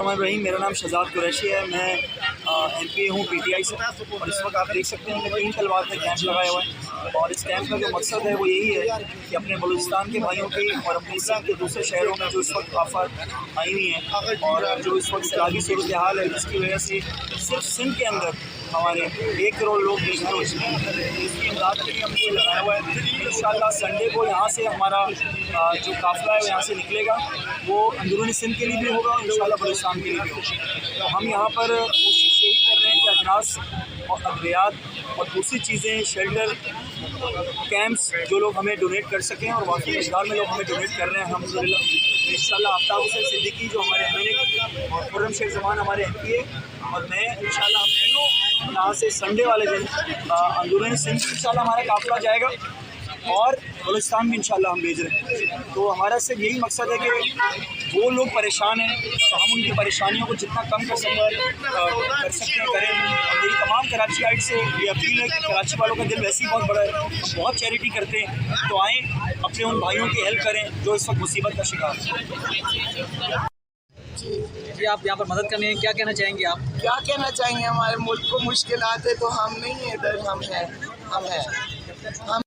रहीम, मेरा नाम शहजाद कुरैशी है। मैं MPA हूँ PTI से, और इस वक्त आप देख सकते हैं कि 3 तलवार में कैंप लगाया हुआ है। और इस कैंप का जो मकसद है वो यही है कि अपने बलूचिस्तान के भाइयों की और अपने सिंध के दूसरे शहरों में जो इस वक्त आफत आई हुई हैं और जो इस वक्त सैलाबी सूरत हाल है, जिसकी वजह से सिर्फ सिंध के अंदर हमारे 1 करोड़ लोग बेघर हो चुके हैं, इसकी इमदाद के लिए हमने लगाया हुआ है। इंशाअल्लाह संडे को यहाँ से हमारा जो काफ़िला है वो यहाँ से निकलेगा, वो अंदरूनी सिंध के लिए भी होगा और इंशाअल्लाह बलूचिस्तान के लिए भी होगा। तो हम यहाँ पर कोशिश यही कर रहे हैं कि अजनास और अद्वियात और दूसरी चीज़ें, शेल्टर, कैंप्स जो लोग हमें डोनेट कर सकें, और वाकई मकदार में लोग हमें डोनेट कर रहे हैं अल्हम्दुलिल्लाह। इंशाअल्लाह आफ्ताब हुसैन सिद्दीकी जो हमारे MLA और खुर्रम शेख जमान हमारे MPA और मैं, इंशाअल्लाह हम तीनों यहाँ से संडे वाले दिन अंदरूनी सिंध इंशाअल्लाह हमारा काफ़िला जाएगा और बलूचिस्तान भी इंशाअल्लाह हम भेज रहे हैं। तो हमारा सिर्फ यही मकसद है कि वो लोग परेशान हैं तो हम उनकी परेशानियों को जितना कम कर सकते हैं करें। मेरी तमाम कराची आइट से ये अपील है कि कराची वालों का दिल वैसे ही बहुत बड़ा है, हम बहुत चैरिटी करते हैं, तो आएँ अपने उन भाइयों की हेल्प करें जो इस वक्त मुसीबत का शिकार हैं। जी, आप यहाँ पर मदद करने हैं, क्या कहना चाहेंगे आप? क्या कहना चाहेंगे, हमारे मुल्क को मुश्किल आते तो हम नहीं है इधर, हम हैं।